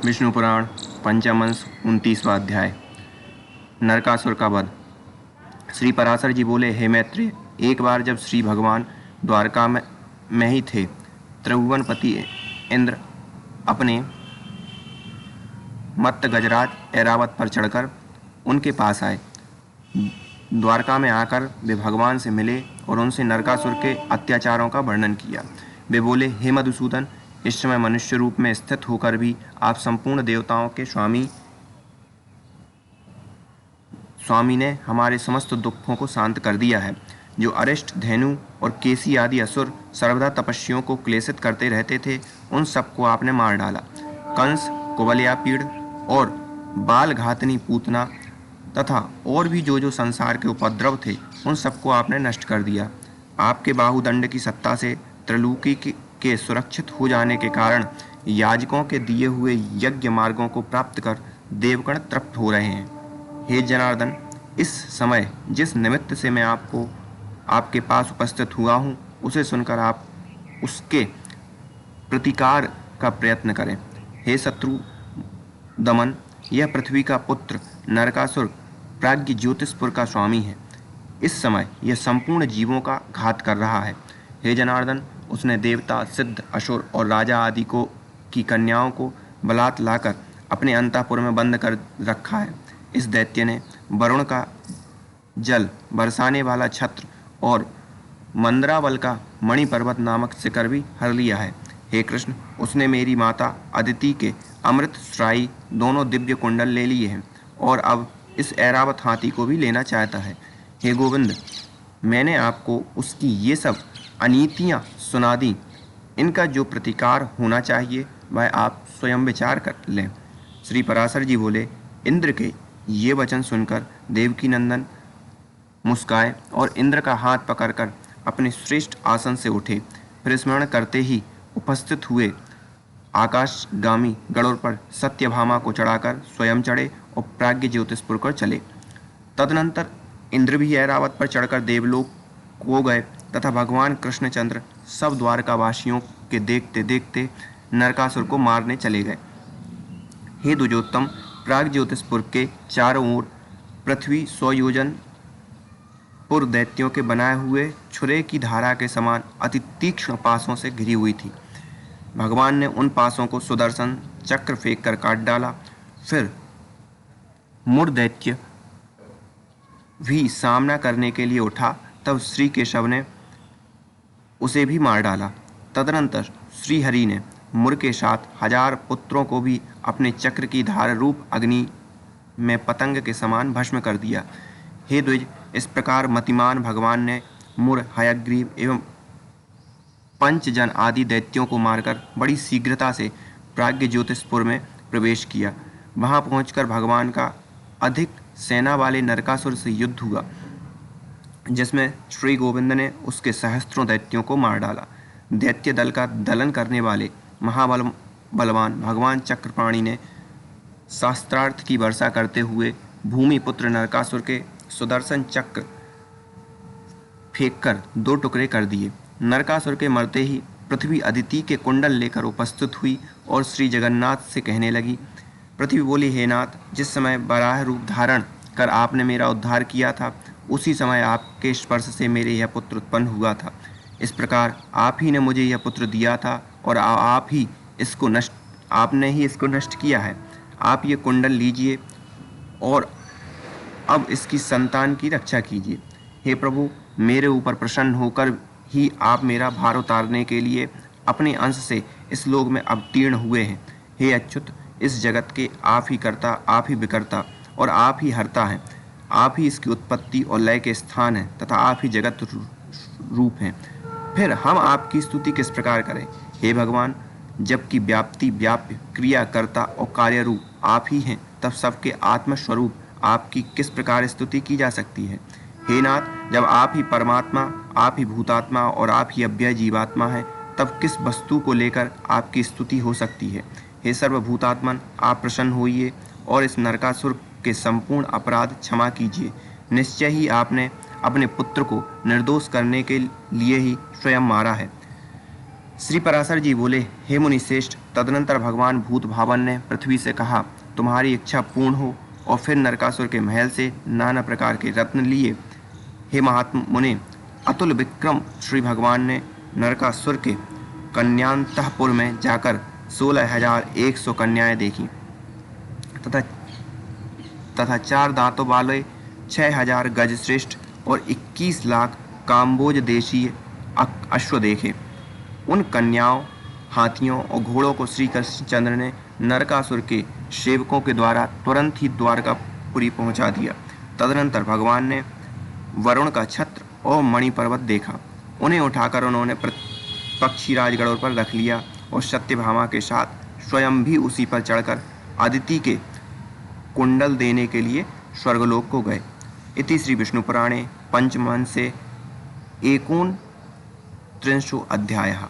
विष्णु पुराण पंचमंस 29वां अध्याय। नरकासुर का वध। श्री पराशर जी बोले, हे मैत्रेय, एक बार जब श्री भगवान द्वारका में ही थे, त्रिभुवनपति इंद्र अपने मत्त गजराज ऐरावत पर चढ़कर उनके पास आए। द्वारका में आकर वे भगवान से मिले और उनसे नरकासुर के अत्याचारों का वर्णन किया। वे बोले, हे मधुसूदन, इस समय मनुष्य रूप में स्थित होकर भी आप संपूर्ण देवताओं के स्वामी ने हमारे समस्त दुखों को शांत कर दिया है। जो अरिष्ट, धेनु और केसी आदि असुर सर्वदा तपस्वियों को क्लेशित करते रहते थे, उन सबको आपने मार डाला। कंस, कुवलयापीड़ और बाल घातनी पूतना तथा और भी जो संसार के उपद्रव थे, उन सबको आपने नष्ट कर दिया। आपके बाहुदंड की सत्ता से त्रिलोकी के सुरक्षित हो जाने के कारण याजकों के दिए हुए यज्ञ मार्गों को प्राप्त कर देवगण तृप्त हो रहे हैं। हे जनार्दन, इस समय जिस निमित्त से मैं आपके पास उपस्थित हुआ हूँ, उसे सुनकर आप उसके प्रतिकार का प्रयत्न करें। हे शत्रु दमन, यह पृथ्वी का पुत्र नरकासुर प्राज्ञ ज्योतिषपुर का स्वामी है। इस समय यह संपूर्ण जीवों का घात कर रहा है। हे जनार्दन, उसने देवता, सिद्ध, असुर और राजा आदि की कन्याओं को बलात् लाकर अपने अंतःपुर में बंद कर रखा है। इस दैत्य ने वरुण का जल बरसाने वाला छत्र और मंदरावल का मणि पर्वत नामक शिखर भी हर लिया है। हे कृष्ण, उसने मेरी माता अदिति के अमृत श्राई दोनों दिव्य कुंडल ले लिए हैं और अब इस ऐरावत हाथी को भी लेना चाहता है। हे गोविंद, मैंने आपको उसकी ये सब अनीतियाँ सुना दी। इनका जो प्रतिकार होना चाहिए वह आप स्वयं विचार कर लें। श्री पराशर जी बोले, इंद्र के ये वचन सुनकर देवकी नंदन मुस्काए और इंद्र का हाथ पकड़कर अपने श्रेष्ठ आसन से उठे। फिर स्मरण करते ही उपस्थित हुए आकाशगामी गरुड़ पर सत्यभामा को चढ़ाकर स्वयं चढ़े और प्राज्ञ ज्योतिषपुर को चले। तदनंतर इंद्र भी ऐरावत पर चढ़कर देवलोक को गए तथा भगवान कृष्णचंद्र सब द्वारकावासियों के देखते देखते नरकासुर को मारने चले गए। हे दुजोत्तम, प्राग ज्योतिषपुर के चारों ओर पृथ्वी 100 योजन पुर दैत्यों के बनाए हुए छुरे की धारा के समान अति तीक्ष्ण पासों से घिरी हुई थी। भगवान ने उन पासों को सुदर्शन चक्र फेंक कर काट डाला। फिर मूढ़ दैत्य भी सामना करने के लिए उठा, तब श्री केशव ने उसे भी मार डाला। तदनंतर श्री हरि ने मुर के साथ 1000 पुत्रों को भी अपने चक्र की धार रूप अग्नि में पतंग के समान भस्म कर दिया। हे द्विज, इस प्रकार मतिमान भगवान ने मुर, हयग्रीव एवं पंचजन आदि दैत्यों को मारकर बड़ी शीघ्रता से प्राज्ञ ज्योतिषपुर में प्रवेश किया। वहां पहुंचकर भगवान का अधिक सेना वाले नरकासुर से युद्ध हुआ, जिसमें श्री गोविंद ने उसके सहस्त्रों दैत्यों को मार डाला। दैत्य दल का दलन करने वाले बलवान भगवान चक्रपाणि ने शास्त्रार्थ की वर्षा करते हुए भूमिपुत्र नरकासुर के सुदर्शन चक्र फेंककर 2 टुकड़े कर दिए। नरकासुर के मरते ही पृथ्वी अदिति के कुंडल लेकर उपस्थित हुई और श्री जगन्नाथ से कहने लगी। पृथ्वी बोली, हे नाथ, जिस समय बराह रूप धारण कर आपने मेरा उद्धार किया था, उसी समय आपके स्पर्श से मेरे यह पुत्र उत्पन्न हुआ था। इस प्रकार आप ही ने मुझे यह पुत्र दिया था और आपने ही इसको नष्ट किया है। आप ये कुंडल लीजिए और अब इसकी संतान की रक्षा कीजिए। हे प्रभु, मेरे ऊपर प्रसन्न होकर ही आप मेरा भार उतारने के लिए अपने अंश से इस लोक में अवतीर्ण हुए हैं। हे अच्युत, इस जगत के आप ही कर्ता, आप ही विकर्ता और आप ही हर्ता हैं। आप ही इसकी उत्पत्ति और लय के स्थान हैं तथा आप ही जगत रूप हैं। फिर हम आपकी स्तुति किस प्रकार करें? हे भगवान, जबकि व्याप्ति, व्याप्य, क्रिया, कर्ता और कार्य रूप आप ही हैं, तब सबके आत्मस्वरूप आपकी किस प्रकार स्तुति की जा सकती है? हे नाथ, जब आप ही परमात्मा, आप ही भूतात्मा और आप ही अव्यय जीवात्मा हैं, तब किस वस्तु को लेकर आपकी स्तुति हो सकती है? हे सर्वभूतात्मन, आप प्रसन्न होइए और इस नरकासुर के संपूर्ण अपराध क्षमा कीजिए। निश्चय ही आपने अपने पुत्र को निर्दोष करने के लिए ही स्वयं मारा है। श्री पराशर जी बोले, हे मुनि श्रेष्ठ, तदनंतर भगवान भूत भावन ने पृथ्वी से कहा, तुम्हारी इच्छा पूर्ण हो। और फिर नरकासुर के महल से नाना प्रकार के रत्न लिए। हे महात्मा मुने, अतुल विक्रम श्री भगवान ने नरकासुर के कन्यांतपुर में जाकर 16,100 कन्याएं देखी तथा 4 दांतों वाले 6,000 गज श्रेष्ठ और 21 लाख काम्बोज देशीय अश्व देखे। उन कन्याओं, हाथियों और घोड़ों को श्री कृष्णचंद्र ने नरकासुर के सेवकों के द्वारा तुरंत ही द्वारकापुरी पहुंचा दिया। तदनंतर भगवान ने वरुण का छत्र और मणि पर्वत देखा। उन्हें उठाकर उन्होंने पक्षीराज गरुड़ पर रख लिया और सत्यभामा के साथ स्वयं भी उसी पर चढ़कर अदिति के कुंडल देने के लिए स्वर्गलोक को गए। इति श्री विष्णु पुराणे पंचमहंसे 39 अध्यायः।